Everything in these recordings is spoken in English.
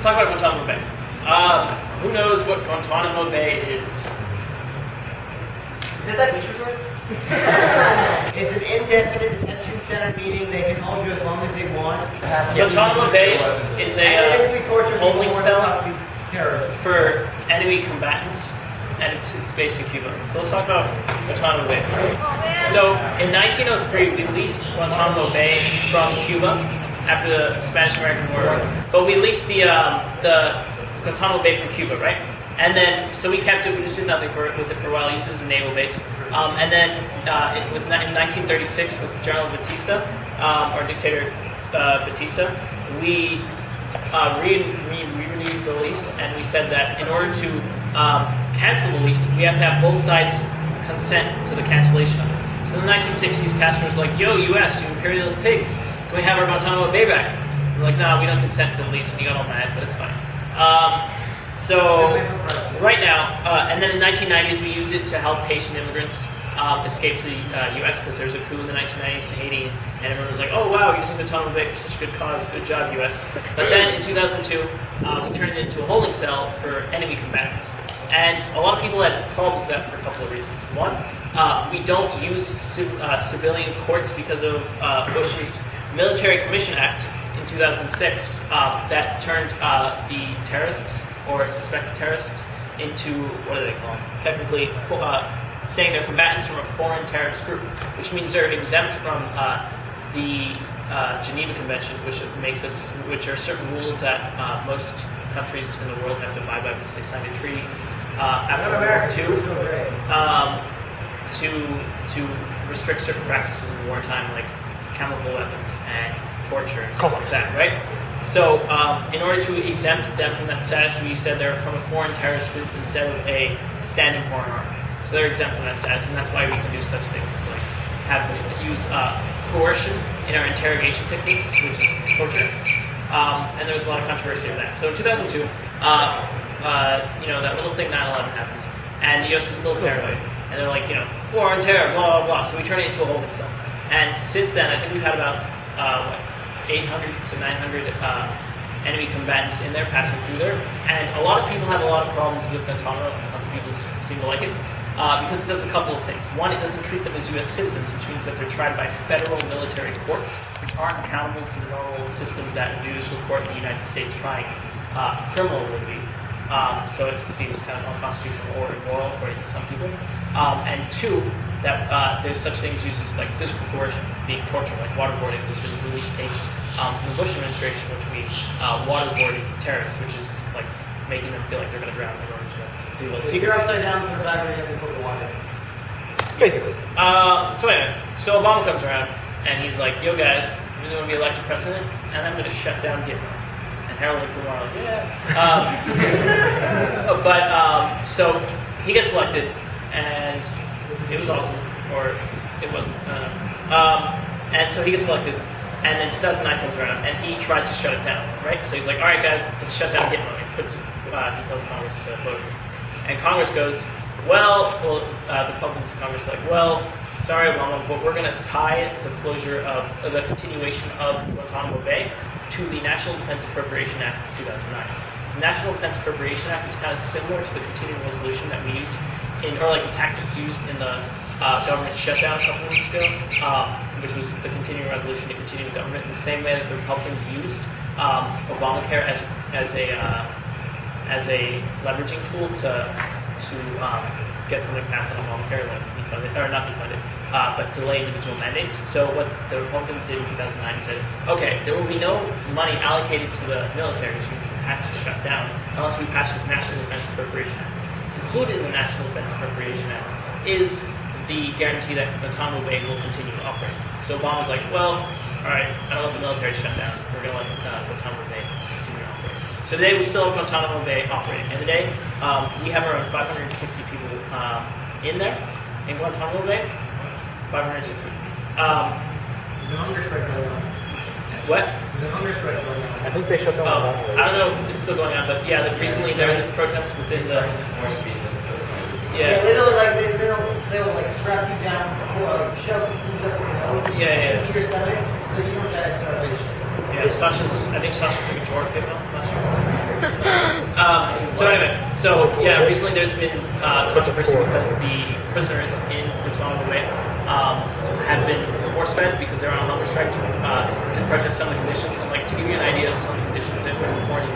talk about Guantanamo Bay. Who knows what Guantanamo Bay is? Is it that beach resort? It's an indefinite detention center, meaning they can hold you as long as they want. Guantanamo Bay is a holding cell for enemy combatants, and it's based in Cuba. So let's talk about Guantanamo Bay. So in 1903, we leased Guantanamo Bay from Cuba after the Spanish-American War, but we leased the Guantanamo Bay from Cuba, right? And then, so we kept it, we just did nothing with it for a while, used it as a naval base. And then in 1936, with General Batista, or dictator Batista, we renewed the lease, and we said that in order to cancel the lease, we have to have both sides consent to the cancellation of it. So in the 1960s, Castro was like, yo, US, you imperialist pigs, can we have our Guantanamo Bay back? We're like, no, we don't consent to the lease, and he got all mad, but it's fine. So right now, and then in the 1990s, we used it to help Haitian immigrants escape to the U.S. because there was a coup in the 1990s in Haiti, and everyone was like, oh wow, using Guantanamo Bay for such a good cause, good job, U.S. But then in 2002, we turned it into a holding cell for enemy combatants. And a lot of people had problems with that for a couple of reasons. One, we don't use civilian courts because of Bush's Military Commission Act in 2006 that turned the terrorists or suspected terrorists into, what do they call them? Technically, saying they're combatants from a foreign terrorist group, which means they're exempt from the Geneva Convention, which are certain rules that most countries in the world have to abide by because they signed a treaty after World War II to restrict certain practices in wartime, like chemical weapons and torture and stuff like that, right? So in order to exempt them from that status, we said they're from a foreign terrorist group instead of a standing foreign army. So they're exempt from that status, and that's why we can do such things as like use coercion in our interrogation techniques, which is torture. And there was a lot of controversy over that. So in 2002, that little thing 9/11 happened, and the U.S. is a little paranoid, and they're like, war on terror, blah blah blah. So we turned it into a holding cell. And since then, I think we've had about 800 to 900 enemy combatants in there, passing through there. And a lot of people have a lot of problems with Guantanamo. Other people seem to like it because it does a couple of things. One, it doesn't treat them as U.S. citizens, which means that they're tried by federal military courts, which aren't accountable to the normal systems that a judicial court in the United States trying criminal would be. So it seems kind of unconstitutional or immoral according to some people. And two, that there's such things used as like physical coercion, being torture, like waterboarding. There's been released tapes from the Bush administration, which means waterboarding terrorists, which is like making them feel like they're going to drown in order to do those secrets. You're upside down for the battery and you put the water. Basically. So anyway, so Obama comes around and he's like, yo guys, I'm going to be elected president, and I'm going to shut down Gitmo. And Harold and Kumar are like, yeah. So he gets elected, and it was awesome, or it wasn't. And so he gets elected, and then 2009 comes around, and he tries to shut it down, right? So he's like, all right, guys, let's shut down Gitmo. He tells Congress to vote. And Congress goes, the Republicans in Congress are like, well, sorry, Obama, but we're going to tie the closure of the continuation of Guantanamo Bay to the National Defense Appropriation Act of 2009. The National Defense Appropriation Act is kind of similar to the continuing resolution that we use or like the tactics used in the government shutdown a couple weeks ago, which was the continuing resolution to continue the government in the same way that the Republicans used Obamacare as a leveraging tool to get something passed on Obamacare, like defund it, or not defund it, but delay individual mandates. So what the Republicans did in 2009 said, okay, there will be no money allocated to the military, which means it has to shut down, unless we pass this National Defense Appropriation Act. Included in the National Defense Appropriation Act is the guarantee that Guantanamo Bay will continue to operate. So Obama's like, well, all right, I don't let the military shut down. We're going to let Guantanamo Bay continue to operate. So today we still have Guantanamo Bay operating. And today we have around 560 people in there, in Guantanamo Bay. 560. There's a hunger strike going on. What? There's a hunger strike going on. I think they shut down. I don't know if it's still going on, but yeah, recently there was protests within the. Yeah, they don't strap you down or shove things up your nose. Yeah. Into your stomach, so you don't die of starvation. Yeah, I think Sasha took a Jordan pick up last year. Recently there's been controversy because the prisoners in Guantanamo Bay have been force-fed because they're on a hunger strike to protest some of the conditions. And like to give you an idea of some of the conditions, there's been reporting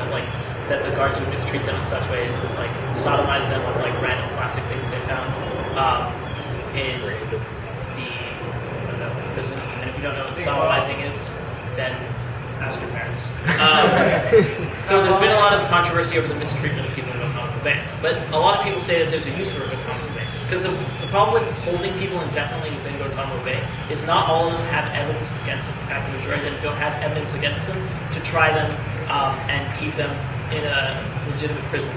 that the guards would mistreat them in such ways as like sodomize them with like random plastic things they found in the prison. And if you don't know what sodomizing is, then ask your parents. So there's been a lot of controversy over the mistreatment of people in Guantanamo Bay. But a lot of people say that there's a use for Guantanamo Bay. Because the problem with holding people indefinitely within Guantanamo Bay is not all of them have evidence against them. In fact, the majority of them don't have evidence against them to try them and keep them in a legitimate prison.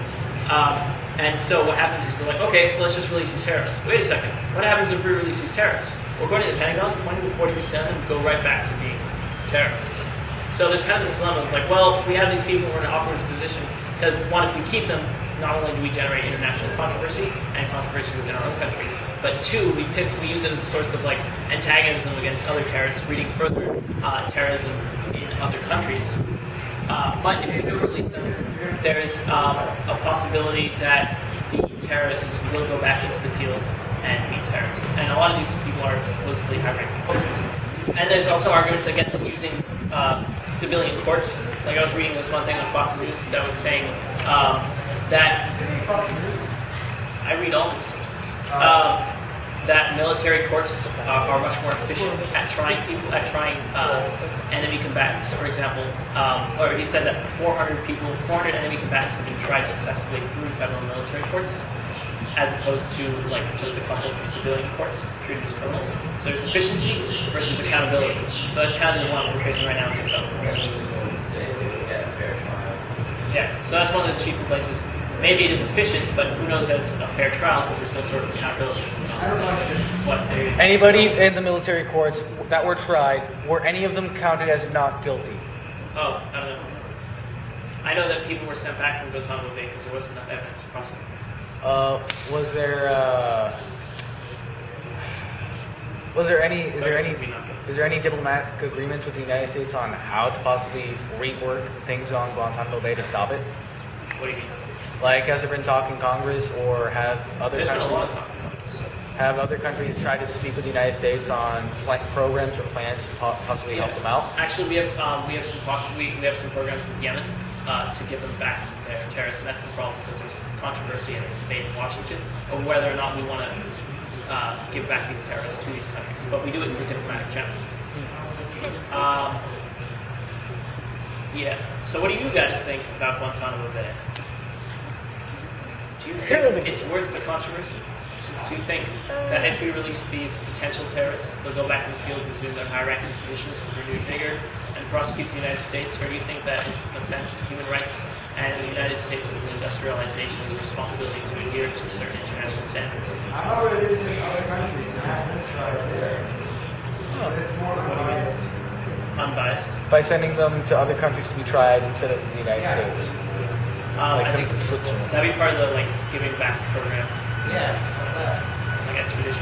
And so what happens is we're like, okay, so let's just release these terrorists. Wait a second. What happens if we release these terrorists? Well, according to the Pentagon, 20 to 40% of them go right back to being terrorists. So there's kind of this dilemma. It's like, well, we have these people who are in an awkward position because, one, if we keep them, not only do we generate international controversy and controversy within our own country, but two, we use it as a source of like antagonism against other terrorists, breeding further terrorism in other countries. But if you do release them, there's a possibility that the terrorists will go back into the field and be terrorists. And a lot of these people are supposedly high-ranking officers. And there's also arguments against using civilian courts. Like I was reading this one thing on Fox News that was saying that I read all these sources. That military courts are much more efficient at trying enemy combatants. For example, or he said that 400 enemy combatants have been tried successfully through federal military courts, as opposed to like just a couple of civilian courts treated as criminals. So there's efficiency versus accountability. So that's kind of the one we're facing right now in Texas. Yeah, so that's one of the chief complaints is maybe it is efficient, but who knows that it's a fair trial because there's no sort of accountability. Anybody in the military courts that were tried, were any of them counted as not guilty? Oh, I don't know. I know that people were sent back from Guantanamo Bay because there wasn't enough evidence to prosecute. Is there any diplomatic agreements with the United States on how to possibly rework things on Guantanamo Bay to stop it? What do you mean? Like, has there been talk in Congress, or have other There's countries? Been a lot of talk in Congress. Have other countries tried to speak with the United States on programs or plans to possibly help them out? Actually, we have some programs with Yemen to give them back their terrorists, and that's the problem because there's controversy and there's debate in Washington over whether or not we want to give back these terrorists to these countries. But we do it through diplomatic channels. Yeah. So, what do you guys think about Guantanamo Bay? Do you think it's worth the controversy? Do you think that if we release these potential terrorists, they'll go back in the field, resume their high-ranking positions with renewed vigor, and prosecute the United States? Or do you think that it's an offense to human rights, and the United States as an industrialized nation has a responsibility to adhere to certain international standards? I'm already in other countries and I haven't tried there. But it's more unbiased. Unbiased? By sending them to other countries to be tried instead of the United States. I think that'd be part of the giving back program. Yeah. Like extradition,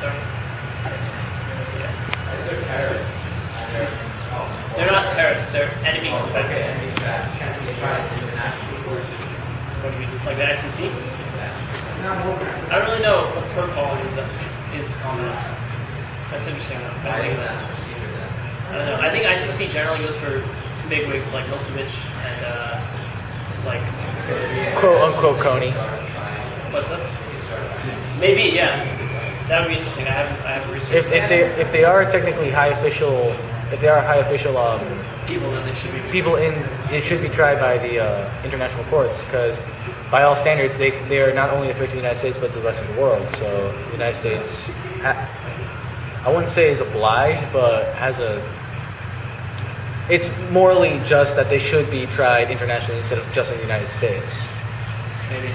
sorry. Yeah. They're terrorists. They're not terrorists, they're enemy competitors. Can't be tried internationally. What do you mean? Like the ICC? I don't really know what protocol is on that. That's interesting. I don't know. I think ICC generally goes for bigwigs like Milosevic and quote unquote Coney. What's up? Maybe, yeah. That would be interesting. I haven't researched. If they are technically high official, people, then they should be it should be tried by the international courts, because by all standards they are not only a threat to the United States but to the rest of the world. So the United States, I wouldn't say is obliged, but it's morally just that they should be tried internationally instead of just in the United States. Maybe.